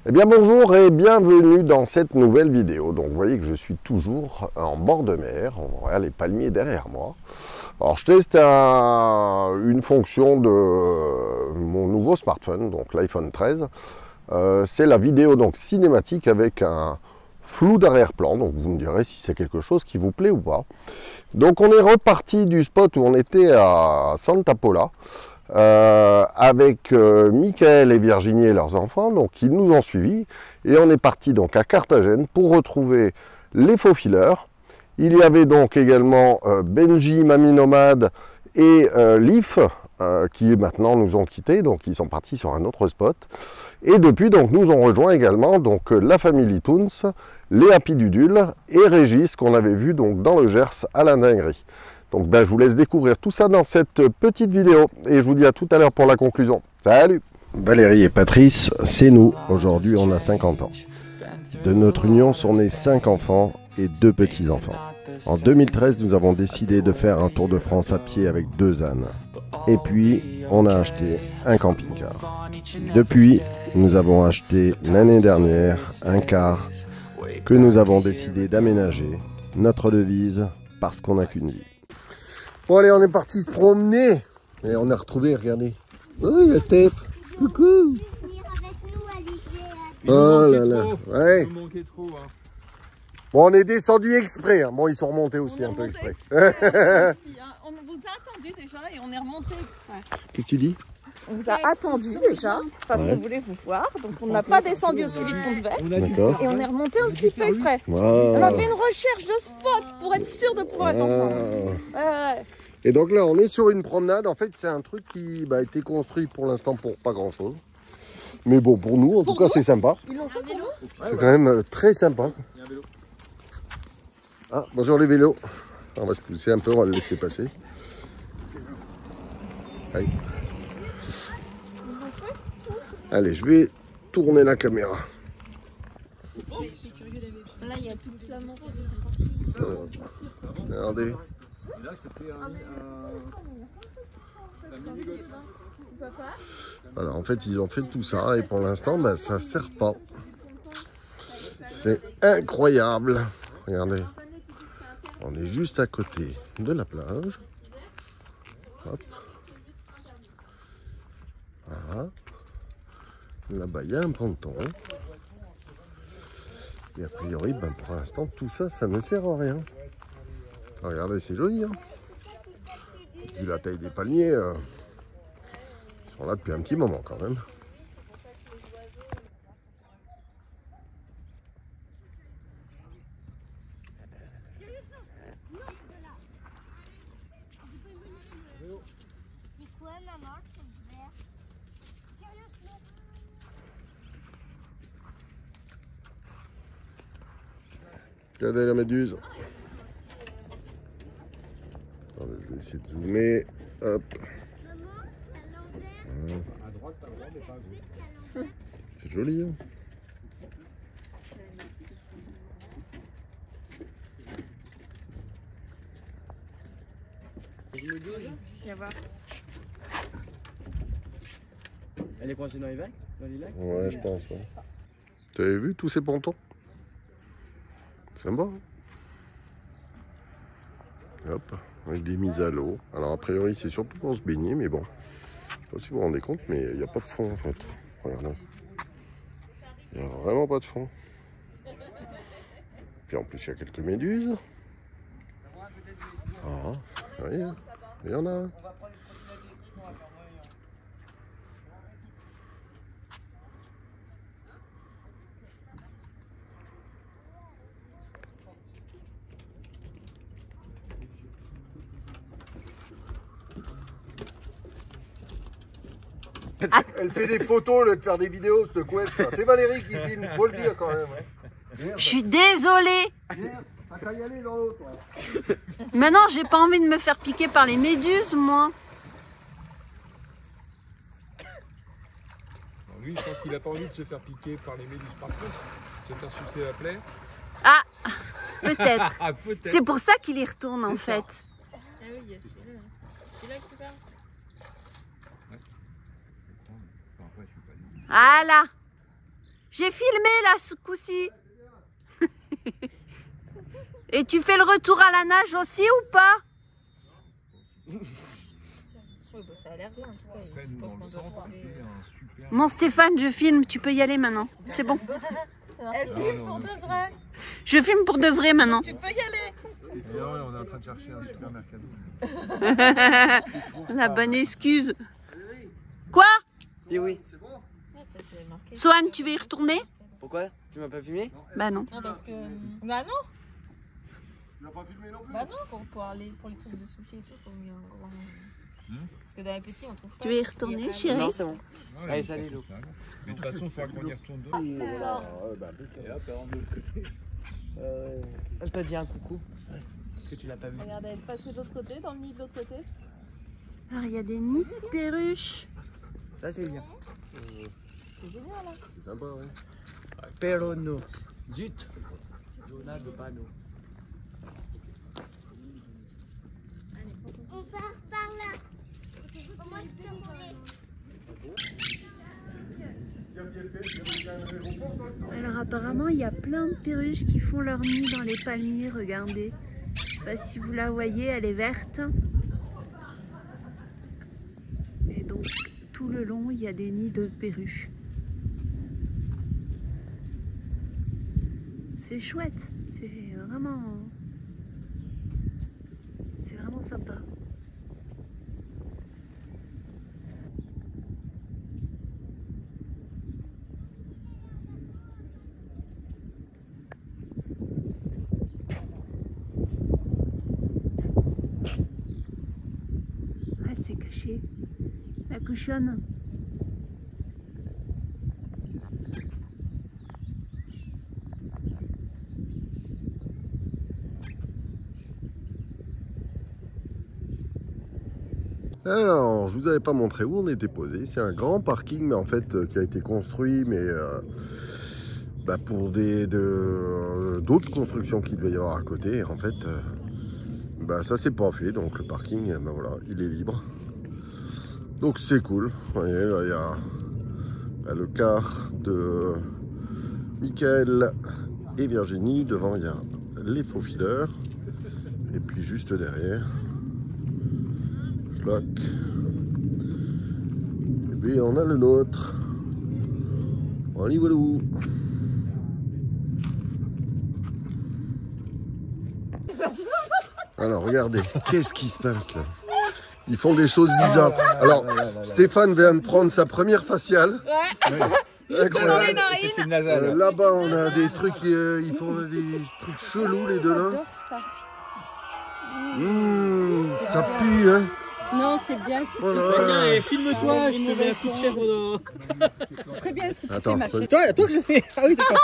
Eh bien bonjour et bienvenue dans cette nouvelle vidéo. Donc vous voyez que je suis toujours en bord de mer, on voit les palmiers derrière moi. Alors je teste une fonction de mon nouveau smartphone, donc l'iPhone 13. C'est la vidéo donc cinématique avec un flou d'arrière-plan, donc vous me direz si c'est quelque chose qui vous plaît ou pas. Donc on est reparti du spot où on était à Santa Pola. Avec Michael et Virginie et leurs enfants, donc ils nous ont suivis et on est parti donc à Carthagène pour retrouver les faux fileurs. Il y avait donc également Benji, Mamie Nomade et Leaf qui maintenant nous ont quittés, donc ils sont partis sur un autre spot. Et depuis donc nous ont rejoint également donc la Family Toons, les Happy Dudules et Régis qu'on avait vu donc dans le Gers à la dinguerie. Donc je vous laisse découvrir tout ça dans cette petite vidéo et je vous dis à tout à l'heure pour la conclusion. Salut! Valérie et Patrice, c'est nous. Aujourd'hui on a 50 ans. De notre union sont nés 5 enfants et 2 petits-enfants. En 2013, nous avons décidé de faire un tour de France à pied avec 2 ânes. Et puis, on a acheté un camping-car. Depuis, nous avons acheté l'année dernière un car que nous avons décidé d'aménager. Notre devise, parce qu'on n'a qu'une vie. Bon allez, on est parti se promener. Et on a retrouvé, regardez. Oh, il y a Steph. Coucou. Oh là là. Ouais. Trop, hein. Bon, on est descendu exprès. Hein. Bon, ils sont remontés aussi un peu exprès. On vous a attendu déjà et on est remonté exprès. Qu'est-ce que tu dis? On vous a attendu déjà parce qu'on voulait vous voir. Donc on n'a pas descendu aussi vite qu'on devait. D'accord. Et on est remonté un petit peu exprès. Wow. On a fait une recherche de spot pour être sûr de pouvoir être ensemble. Ouais. Et donc là, on est sur une promenade. En fait, c'est un truc qui a été construit pour l'instant pour pas grand-chose. Mais bon, pour nous, en tout cas, c'est sympa. Ils l'ont fait pour nous. C'est quand même très sympa. Ah, bonjour les vélos. On va se pousser un peu, on va le laisser passer. Allez. Allez, je vais tourner la caméra. Là, il y a tout le flamant rose, C'est ça. Regardez. Là, c'était un mini-golf. Voilà, en fait, ils ont fait tout ça et pour l'instant, ben, ça ne sert pas. C'est incroyable. Regardez. On est juste à côté de la plage. Hop. Voilà. Là-bas, il y a un ponton. Et a priori, ben, pour l'instant, tout ça, ça ne sert à rien. Regardez, c'est joli. Hein, vu la taille des palmiers, ils sont là depuis un petit moment quand même. Regardez la méduse. Attendez, je vais essayer de zoomer. Hop. Voilà. C'est joli. Hein, Elle est coincée dans les lacs? ouais, je pense. Ouais. Tu avais vu tous ces pontons? Sympa. Hein, hop, avec des mises à l'eau. Alors a priori c'est surtout pour se baigner, mais bon. Je sais pas si vous vous rendez compte, mais il n'y a pas de fond en fait. Regardez. Il n'y a vraiment pas de fond. Puis en plus il y a quelques méduses. Ah, oui, il y en a un. Elle fait des photos au lieu de faire des vidéos, cette couette. C'est Valérie qui filme, faut le dire quand même. Hein. Je suis désolée. T'as qu'à y aller dans l'autre. Mais non, j'ai pas envie de me faire piquer par les méduses, moi. Lui, je pense qu'il n'a pas envie de se faire piquer par les méduses. Par contre, se faire sucer la plaie. Ah, peut-être. Ah, peut-être. C'est pour ça qu'il y retourne en fait. Ah oui, il y a celui-là. C'est là que tu parles. Ah là. J'ai filmé là ce coup-ci. Et tu fais le retour à la nage aussi ou pas? Ça a l'air bien en tout cas. Après, nous, dans le centre, c'était un super... Bon Stéphane, je filme, tu peux y aller maintenant. C'est bon. Elle filme pour de vrai. Je filme pour de vrai maintenant. Tu peux y aller. Et là, on est en train de chercher un super mercado. La bonne excuse. Quoi? Et oui. Swan, tu veux y retourner? Pourquoi? Tu m'as pas filmé? Bah non. Non, parce que. Bah non. Tu l'as pas filmé non plus? Bah non. Pour aller pour les trucs de sushi et tout, il faut mieux un grand. Parce que dans les petits, on trouve pas. Tu veux y retourner, chérie? Non, c'est bon. Ouais, Allez, c'est salut, pas Lou. stable. Mais de toute façon, il faudra qu'on y retourne deux. Elle t'a dit un coucou. Parce que tu l'as pas vu. Regardez, elle passe de l'autre côté, dans le nid de l'autre côté. Alors il y a des nids de perruches. Ça, c'est bien. C'est génial là. C'est sympa, ouais. Perono. Zut. Zona de Pano. On part par là. Comment je peux rouler? Alors apparemment il y a plein de perruches qui font leur nid dans les palmiers, regardez. Je sais pas si vous la voyez, elle est verte. Et donc tout le long il y a des nids de perruches. C'est chouette, c'est vraiment sympa. Ah, c'est caché, la cochonne. Alors, je vous avais pas montré où on était posé. C'est un grand parking, mais en fait, qui a été construit, mais pour d'autres constructions qu'il devait y avoir à côté. Et en fait, ça s'est pas fait. Donc le parking, voilà, il est libre. Donc c'est cool. Vous voyez, là, il y a le car de Michael et Virginie. Devant, il y a les faux fileurs. Et puis juste derrière, et puis on a le nôtre. On y va où? Alors regardez, qu'est-ce qui se passe là? Ils font des choses bizarres. Alors Stéphane vient de prendre sa première faciale. Incroyable. Là-bas on a des trucs, ils font des trucs chelous les deux là. Ça pue hein. Non, c'est bien. Voilà. Tiens, filme-toi, je te mets un coup de chèvre dans... Très bien ce que tu Attends, fais, ma chérie. Toi que je fais. Ah oui, d'accord.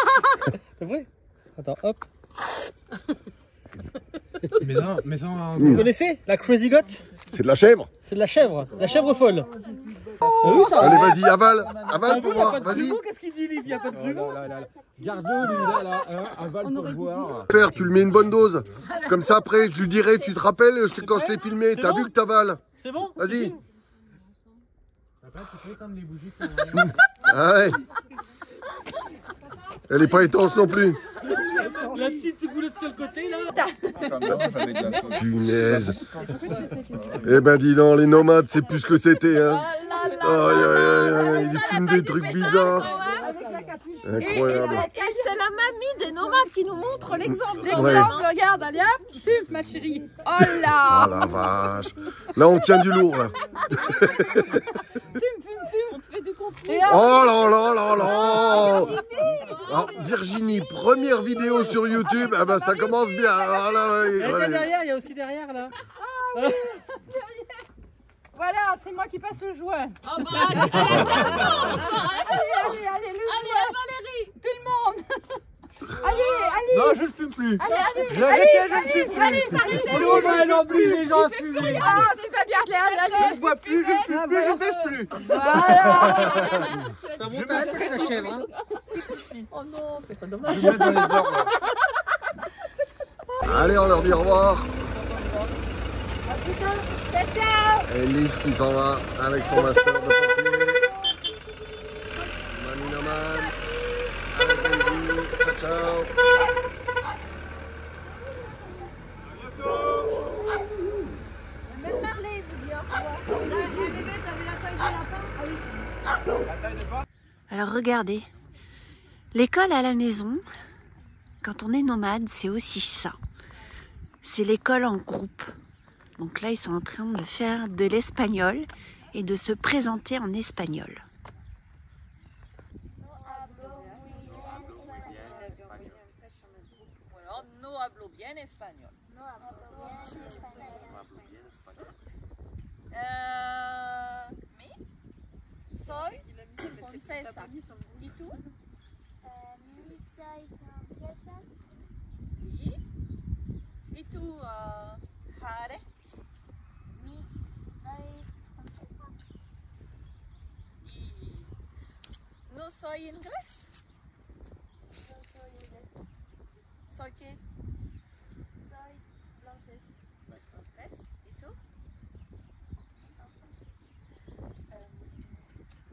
C'est vrai? Attends, hop. Mais ça, Vous connaissez la Crazy Goat? c'est de la chèvre. C'est de la chèvre folle. T'as vu ça? Allez vas-y, avale T'as pour vu, y a voir, pas de vas-y. grumeau? Qu'est-ce qu'il dit, Liv? Il y a pas de grumeau? Garde-le, lui, là, avale pour voir. Faire, tu lui mets une bonne dose. Comme ça après, je lui dirai, tu te rappelles quand je t'ai filmé, t'as vu que t'avales. C'est bon? Vas-y. Après, tu peux éteindre les bougies. Ah ouais. Elle est pas étanche non plus. La petite boulette sur le côté là. Punaise. Eh ben dis donc, les nomades, c'est plus ce que c'était. Hein. Ils fument des trucs bizarres. Incroyable. Et c'est la mamie des nomades qui nous montre l'exemple. Ouais. Regarde, allez hop, fume ma chérie. Oh Oh là. la vache. Là, on tient du lourd. Là. Fume, on te fait du contenu. Oh là là là là. Alors, Virginie, première vidéo sur YouTube. Ah ben, ça commence bien. Ah, là, ouais, Et ouais. derrière, il y a aussi derrière là. Voilà, c'est moi qui passe le joint. Oh bah, Allez, le joint. Valérie, tout le monde. Allez. Non, je ne fume plus. Allez. Je arrête, je ne fume plus. Allez, arrêtez. On oblige les gens à fumer. Ah, super bien, Claire, allez. Je ne bois plus, je ne fume plus, je ne baisse plus. Voilà. Ça monte à la tête la chèvre. Hein. Oh non, c'est pas dommage. Je vais mettre dans les ordres. Allez, on leur dit au revoir. Ciao, ciao. Et Liv qui s'en va avec son master de pompier. Mamie Noman. ciao. Même Marley vous dit au revoir. Un bébé, ça veut la taille de lapin? Alors regardez, l'école à la maison, quand on est nomade, c'est aussi ça. C'est l'école en groupe. Donc là, ils sont en train de faire de l'espagnol et de se présenter en espagnol. No hablo bien español. Mi soy francesa. ¿Y tú? Mi soy francesa. Sí. ¿Y tú, Jare? Mi soy francesa. ¿Y no soy inglés? Yo soy inglés. ¿Soy qué? Soy francés. Soy francés. ¿Y tú?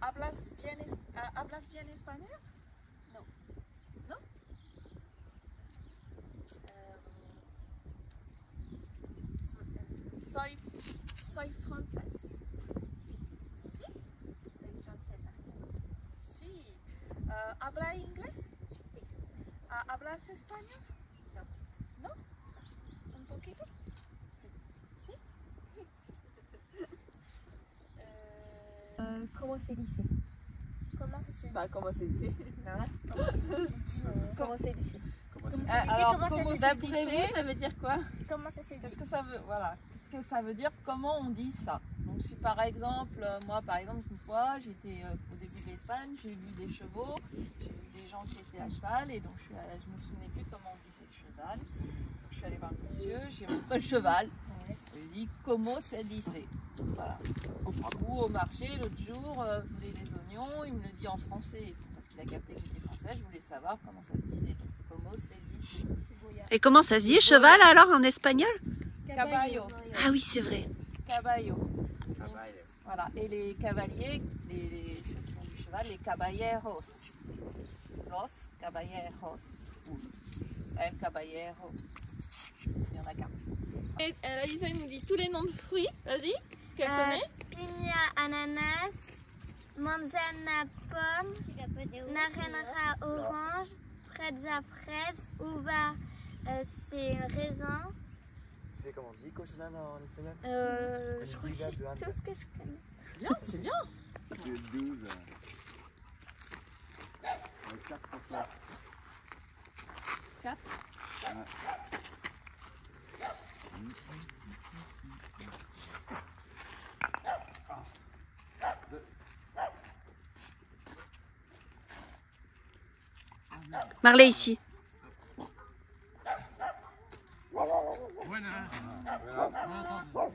¿Hablas bien español? No. ¿No? Soy francés. Sí. Soy francesa. Sí. ¿Habla inglés? Sí. ¿Hablas español? No. ¿No? ¿Un poquito? Sí. ¿Sí? ¿Cómo se dice? ¿Cómo se dice? Bah, comment c'est dit? ¿Cómo se dice? Alors, comment ça se dit? d'après vous, ça veut dire quoi? ¿Cómo ça se dit? Qu'est-ce que ça veut, voilà, que ça veut dire, comment on dit ça? Donc si par exemple, moi par exemple une fois, j'étais au début de l'Espagne, j'ai vu des chevaux, j'ai vu des gens qui étaient à cheval et donc je me souvenais plus comment on disait le cheval. Donc, je suis allée voir le monsieur, j'ai montré le cheval, je lui ai dit comment c'est dissé. Voilà. Ou au marché l'autre jour, je voulais des oignons, il me le dit en français parce qu'il a capté que j'étais française, je voulais savoir comment ça se disait. Donc, comment c'est dissé. Et comment ça se dit, cheval alors en espagnol? Caballo. Ah oui, c'est vrai. Caballo. Voilà. Et les cavaliers, ceux qui font du cheval, les caballeros. Los caballeros. Ou el caballero. Il y en a qu'un. Et Lisa nous dit tous les noms de fruits. Vas-y, qu'elle connaît. Piña, ananas, manzana, pomme, naranja, orange, fresa, fraise, uva, c'est raisin. Tu sais comment on dit cochonane en espagnol? Je crois que c'est tout ce que je connais. Bien, c'est bien. C'est 12. 4 pour toi. 4. Marley ici.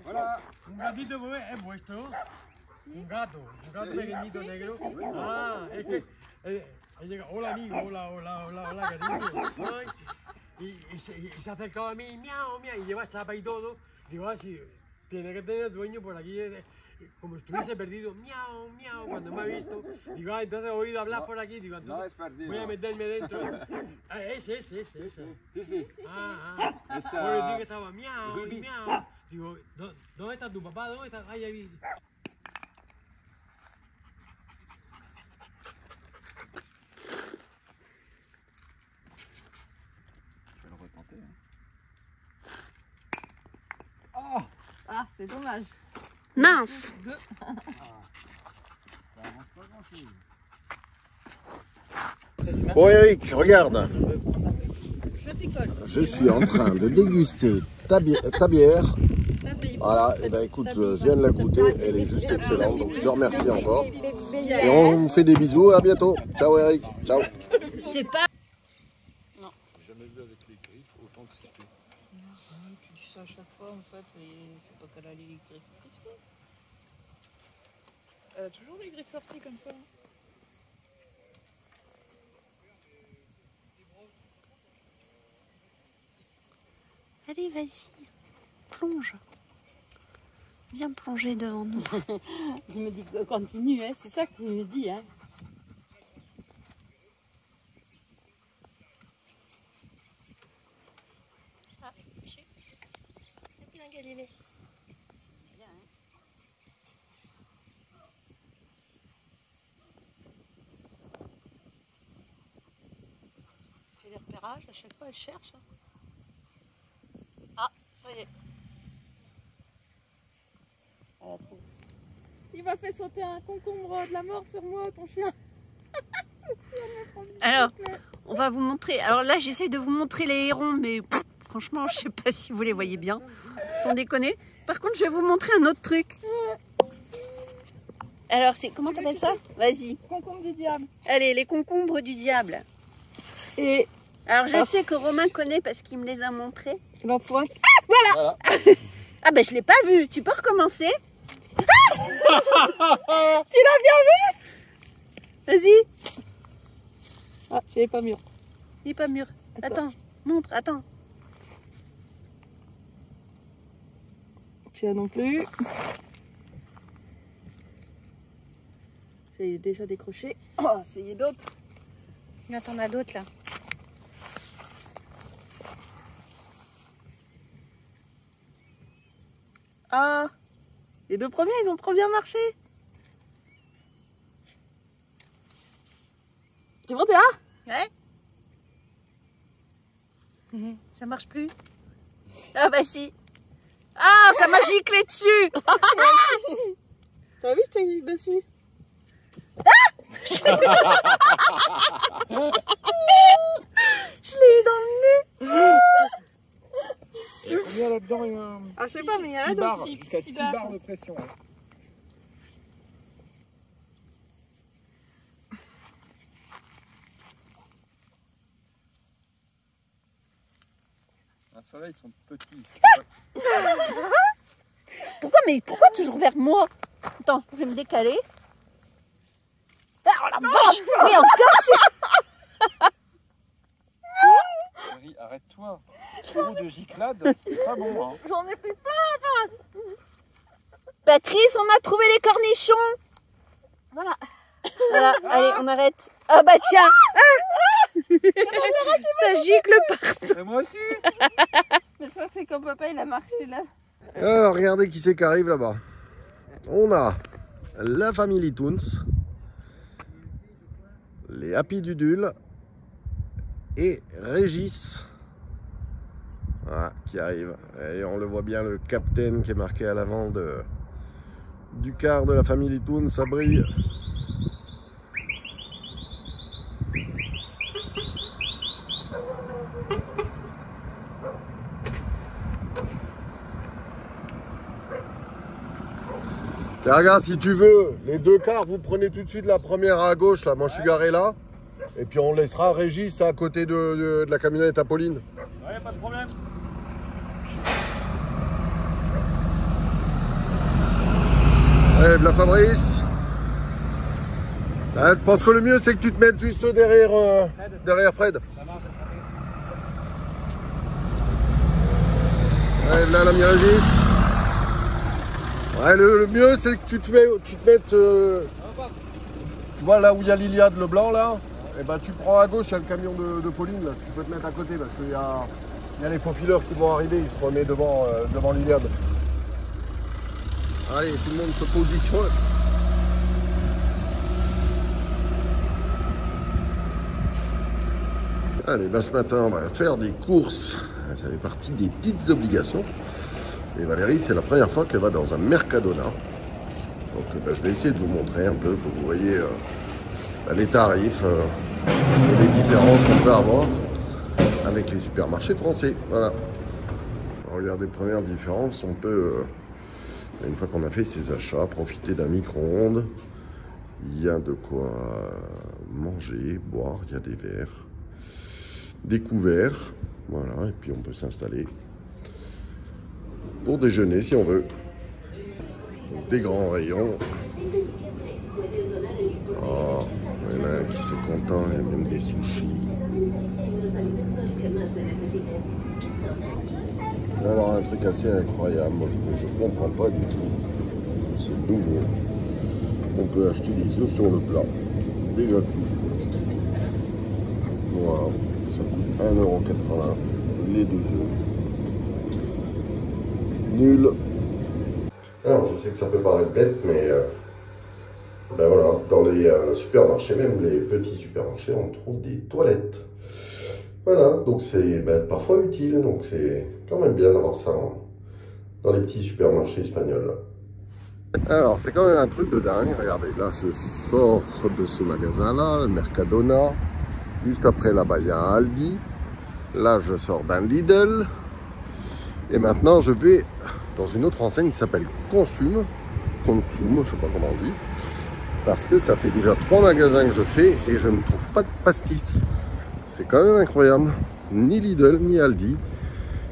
Hola, un gatito bebé es vuestro. Un gato pequeñito negro. Ah, es que él llega, hola amigo, hola gatito. Y se ha acercado a mí, miau, miau, y lleva chapa y todo. Digo, ah, sí, tiene que tener dueño por aquí, como estuviese perdido, miau, miau, cuando me ha visto. Digo, ah, entonces he oído hablar por aquí, digo, No es perdido. voy a meterme dentro. Ese. Sí. Ah. Esa- Porque vi que estaba miau, Ruby. miau. Digo, ¿dónde está tu papá? ¿Dónde está? Ay, ahí. Je vais le retenter. Ah, c'est dommage. Mince. Deux. Ça avance pas grand chose. Bon Eric, regarde, Je picole. je suis en train de déguster ta bière. Voilà, et ben écoute, je viens de la goûter, elle est juste excellente, donc je te remercie encore. Et on vous fait des bisous, à bientôt. Ciao Eric, ciao. C'est pas. J'ai jamais vu avec les griffes autant que c'était. Tu dis ça à chaque fois en fait, et c'est pas qu'elle a les griffes prises quoi. Elle a toujours les griffes sorties comme ça. Allez, vas-y. Plonge. Viens plonger devant nous. Tu me dis continue, hein, c'est ça que tu me dis. Hein. hein, Galilée. Fait des repérages, à chaque fois elle cherche. Ah, ça y est. Elle a trouvé. Il m'a fait sauter un concombre de la mort sur moi, ton chien. Alors, on va vous montrer. Alors là, j'essaie de vous montrer les hérons, mais franchement, je sais pas si vous les voyez bien. Sans déconner. Par contre, je vais vous montrer un autre truc. Alors, c'est comment t'appelles ça? Vas-y. Concombre du diable. Allez, les concombres du diable. Et alors, je sais que Romain connaît parce qu'il me les a montrés. l'enfoiré. Voilà. Ah ben, je l'ai pas vu. Tu peux recommencer? Tu l'as bien vu? Vas-y. Ah, il n'est pas mûr. Il est pas mûr. Attends, montre, attends. Tiens non plus. J'ai déjà décroché. On va essayer d'autres. Là, t'en as d'autres là. Ah, les deux premiers, ils ont trop bien marché. Tu montes là? Ouais. Ça marche plus. Ah bah si. Ah, ça m'a giclé dessus. T'as vu, je t'ai mis dessus. Je l'ai eu dans le nez. Il y a combien là-dedans? Ah, je sais pas, mais il y en a 6 barres, d'autres. jusqu'à 6 barres de pression. Hein. Ah, ceux-là, ils sont petits. Pourquoi toujours vers moi? Attends, je vais me décaler. Ah, oh la vache. Mais encore Chérie, arrête-toi. Trop de giclade, c'est pas bon. Hein. J'en ai pris plein. Patrice, on a trouvé les cornichons. Voilà. Voilà, allez, on arrête. Ah bah tiens. Ça gicle partout. Et moi aussi. Mais ça, c'est comme papa, il a marché là. Alors, regardez qui c'est qui arrive là-bas. On a la famille Toons, les Happy Dudules et Régis. Voilà, qui arrive. Et on le voit bien, le capitaine qui est marqué à l'avant du car de la famille Toons, ça brille. Et regarde, si tu veux, les deux cars, vous prenez tout de suite la première à gauche, là. Moi, je suis garé là. Et puis, on laissera Régis à côté de la camionnette Apolline. Ouais, pas de problème. Allez, la Fabrice. Je pense que le mieux, c'est que tu te mettes juste derrière Fred. Ça marche, Allez, là, l'ami Régis. Ouais, le mieux, c'est que tu te mettes, tu vois là où il y a l'Iliade, le blanc là, et ben tu prends à gauche, il y a le camion de Pauline là, tu peux te mettre à côté parce qu'il y a les faufileurs qui vont arriver, ils se remettent devant l'Iliade. Allez, tout le monde se positionne. Allez, ben ce matin, on va faire des courses. Ça fait partie des petites obligations. Et Valérie, c'est la première fois qu'elle va dans un Mercadona. Donc je vais essayer de vous montrer un peu, que vous voyez les tarifs et les différences qu'on peut avoir avec les supermarchés français. Voilà. Regardez, première différence, on peut, une fois qu'on a fait ses achats, profiter d'un micro-ondes. Il y a de quoi manger, boire, il y a des verres, des couverts, voilà, et puis on peut s'installer pour déjeuner si on veut. Donc, des grands rayons. Oh, il y en a un qui se fait content, il y a même des sushis. Alors un truc assez incroyable, moi je comprends pas du tout. C'est nouveau. On peut acheter des œufs sur le plat, déjà cuits. Voilà, ça coûte 1,80 € les 2 œufs. Nul. Alors je sais que ça peut paraître bête, mais ben voilà, dans les supermarchés, même les petits supermarchés, on trouve des toilettes. Voilà, donc c'est parfois utile, donc c'est quand même bien d'avoir ça dans les petits supermarchés espagnols. Alors c'est quand même un truc de dingue, regardez, là je sors de ce magasin-là, le Mercadona, juste après là-bas il y a un Aldi, là je sors d'un Lidl, et maintenant je vais dans une autre enseigne qui s'appelle Consum, je sais pas comment on dit, parce que ça fait déjà 3 magasins que je fais et je ne trouve pas de pastis. C'est quand même incroyable, ni Lidl, ni Aldi,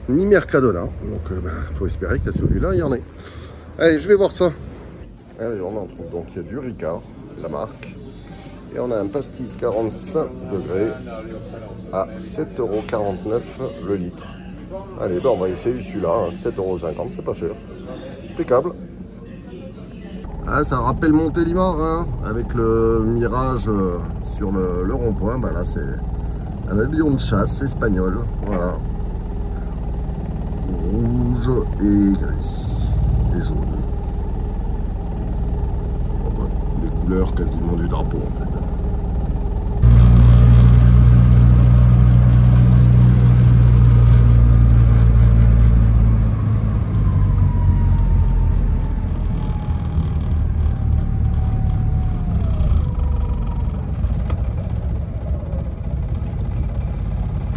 ni Mercadona, donc faut espérer qu'à celui-là il y en ait. Allez, je vais voir ça. Allez, on en trouve, donc il y a du Ricard, la marque, et on a un pastis 45 degrés à 7,49 € le litre. Allez, on va essayer celui-là, 7,50 €, c'est pas cher, impeccable. Ah, ça rappelle Montélimar, hein, avec le mirage sur le rond-point. Bah là, c'est un avion de chasse espagnol, voilà, rouge et gris et jaune. Les couleurs quasiment du drapeau en fait.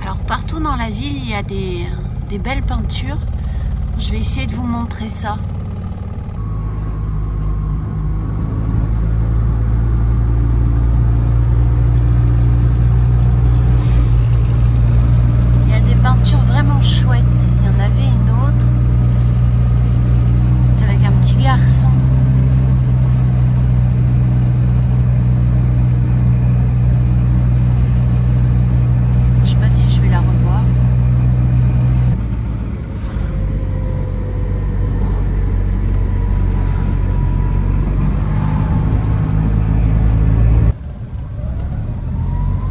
Alors partout dans la ville, il y a des belles peintures. Je vais essayer de vous montrer ça. Vraiment chouette. Il y en avait une autre. C'était avec un petit garçon. Je sais pas si je vais la revoir.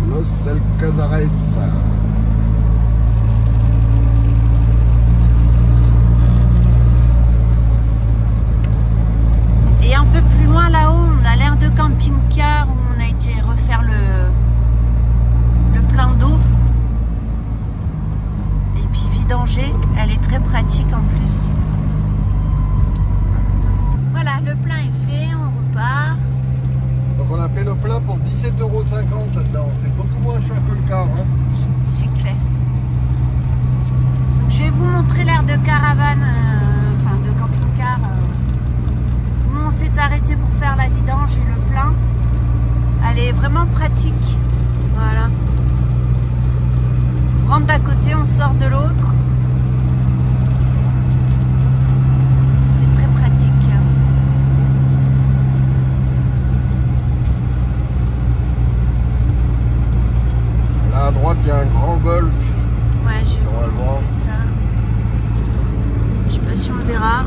Los Alcázares. Là-haut, on a l'air de camping-car où on a été refaire le plein d'eau. Et puis vidanger, elle est très pratique en plus. Voilà, le plein est fait, on repart. Donc on a fait le plein pour 17,50 € là-dedans. C'est beaucoup moins cher que le car. Hein. C'est clair. Donc je vais vous montrer l'aire de caravane, enfin de camping-car. On s'est arrêté pour faire la vidange et le plein. Elle est vraiment pratique. Voilà. On rentre d'un côté, on sort de l'autre. C'est très pratique. Là à droite, il y a un grand golf. Ouais, je vais on va le voir. Ça. Je sais pas si on le verra.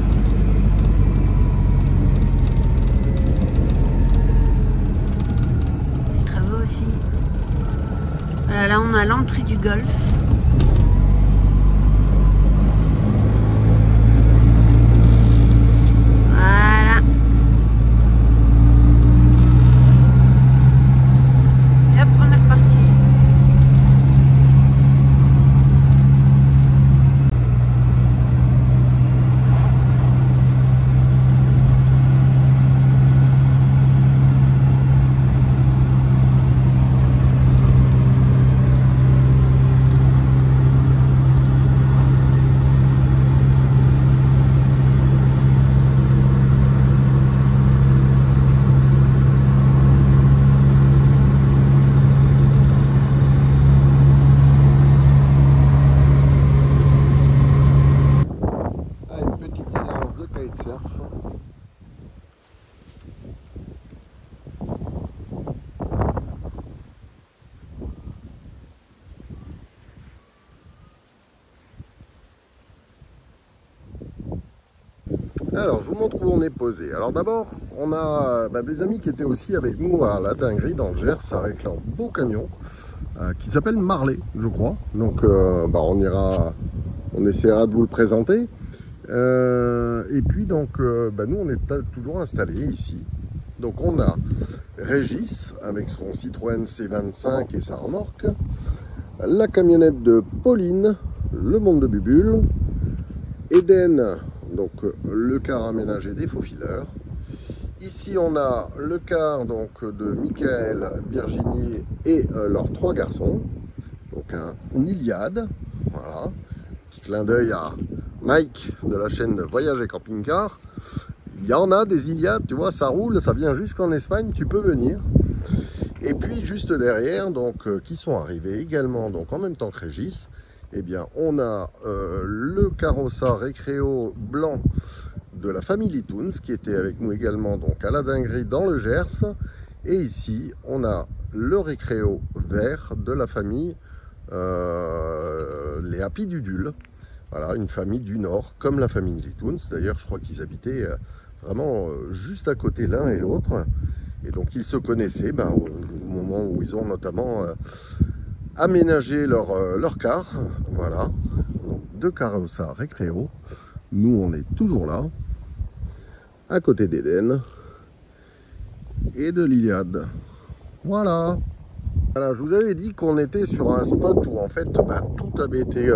Aussi. Voilà, là on a l'entrée du golf. Voilà. Et hop, on est reparti. Alors, je vous montre où on est posé. Alors d'abord, on a des amis qui étaient aussi avec nous à la dinguerie dans le Gers avec leur beau camion qui s'appelle Marley, je crois. Donc, on essaiera de vous le présenter. Et puis donc, nous on est toujours installés ici. Donc on a Régis avec son Citroën C25 et sa remorque, la camionnette de Pauline, le monde de Bubule, Eden, donc le car aménagé des faux fileurs. Ici on a le car donc de Michael, Virginie et leurs 3 garçons. Donc un Iliad, voilà. Petit clin d'œil à Mike de la chaîne Voyage et Camping Car. Il y en a des Iliad, tu vois, ça roule, ça vient jusqu'en Espagne, tu peux venir. Et puis juste derrière, donc qui sont arrivés également, donc en même temps que Régis, eh bien on a le Carossa Recréo blanc de la famille Litoons qui était avec nous également donc à la dinguerie dans le Gers. Et ici on a le Recréo vert de la famille les Happy Dudules. Voilà, une famille du Nord comme la famille Litoons. D'ailleurs je crois qu'ils habitaient vraiment juste à côté l'un et l'autre. Et donc ils se connaissaient au moment où ils ont notamment aménagé leur car. Voilà, donc 2 Carossa Recréo. Nous on est toujours là, à côté d'Eden et de l'Iliade. Voilà. Voilà, je vous avais dit qu'on était sur un spot où en fait tout avait été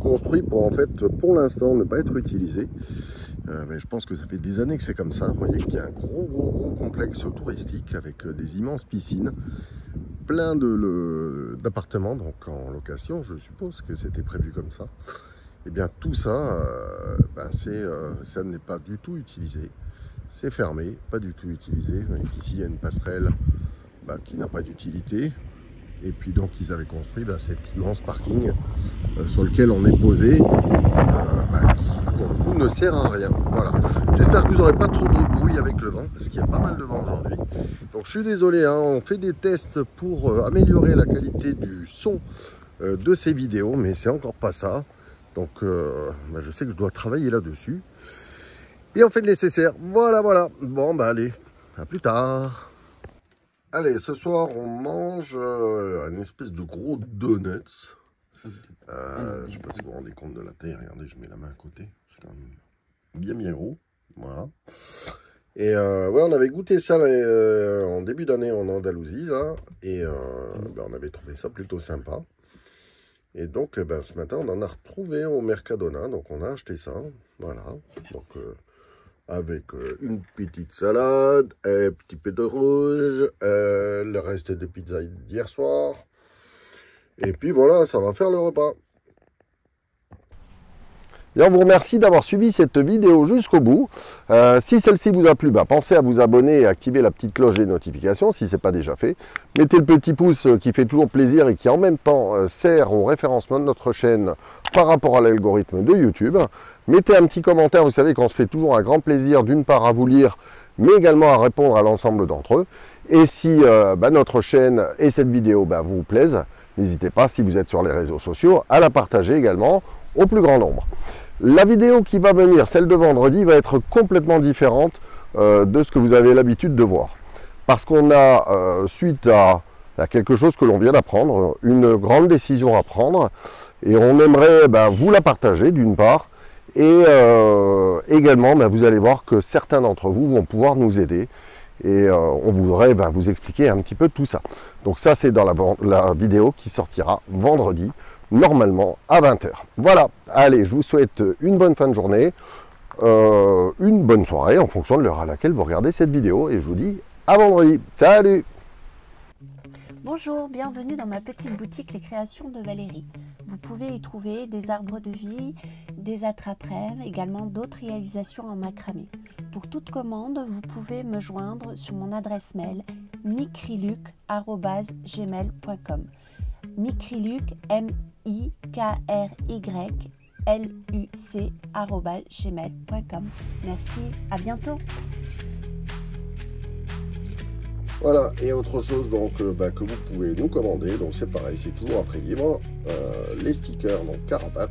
construit pour l'instant ne pas être utilisé. Mais je pense que ça fait des années que c'est comme ça. Vous voyez qu'il y a un gros complexe touristique avec des immenses piscines, plein d'appartements donc en location. Je suppose que c'était prévu comme ça. Et bien tout ça, ça n'est pas du tout utilisé. C'est fermé, pas du tout utilisé. Vous voyez qu'ici il y a une passerelle qui n'a pas d'utilité. Et puis donc ils avaient construit cet immense parking sur lequel on est posé, qui pour le coup ne sert à rien. Voilà. J'espère que vous n'aurez pas trop de bruit avec le vent, parce qu'il y a pas mal de vent aujourd'hui. Donc je suis désolé, hein, on fait des tests pour améliorer la qualité du son de ces vidéos, mais c'est encore pas ça. Donc je sais que je dois travailler là-dessus. Et on fait le nécessaire. Voilà. Bon allez, à plus tard. Allez, ce soir, on mange une espèce de gros donuts. Je ne sais pas si vous vous rendez compte de la taille. Regardez, je mets la main à côté. C'est quand même bien gros. Voilà. Et on avait goûté ça en début d'année en Andalousie, là. Et on avait trouvé ça plutôt sympa. Et donc, ce matin, on en a retrouvé au Mercadona. Donc, on a acheté ça. Voilà. Donc... avec une petite salade, un petit peu de rouge, le reste de pizza d'hier soir. Et puis voilà, ça va faire le repas. Et on vous remercie d'avoir suivi cette vidéo jusqu'au bout. Si celle-ci vous a plu, pensez à vous abonner et à activer la petite cloche des notifications si ce n'est pas déjà fait. Mettez le petit pouce qui fait toujours plaisir et qui en même temps sert au référencement de notre chaîne par rapport à l'algorithme de YouTube. Mettez un petit commentaire, vous savez qu'on se fait toujours un grand plaisir d'une part à vous lire, mais également à répondre à l'ensemble d'entre eux. Et si notre chaîne et cette vidéo vous plaisent, n'hésitez pas, si vous êtes sur les réseaux sociaux, à la partager également au plus grand nombre. La vidéo qui va venir, celle de vendredi, va être complètement différente de ce que vous avez l'habitude de voir. Parce qu'on a, suite à quelque chose que l'on vient d'apprendre, une grande décision à prendre, et on aimerait vous la partager d'une part, et également, vous allez voir que certains d'entre vous vont pouvoir nous aider. Et on voudrait vous expliquer un petit peu tout ça. Donc ça, c'est dans la vidéo qui sortira vendredi, normalement à 20 h. Voilà, allez, je vous souhaite une bonne fin de journée, une bonne soirée en fonction de l'heure à laquelle vous regardez cette vidéo. Et je vous dis à vendredi. Salut! Bonjour, bienvenue dans ma petite boutique Les Créations de Valérie. Vous pouvez y trouver des arbres de vie, des attrape-rêves, également d'autres réalisations en macramé. Pour toute commande, vous pouvez me joindre sur mon adresse mail mikriluc@gmail.com. Mikriluc, MIKRYLUC@gmail.com. Merci, à bientôt. Voilà, et autre chose donc que vous pouvez nous commander, donc c'est pareil, c'est toujours à prix libre. Les stickers, donc Carapace.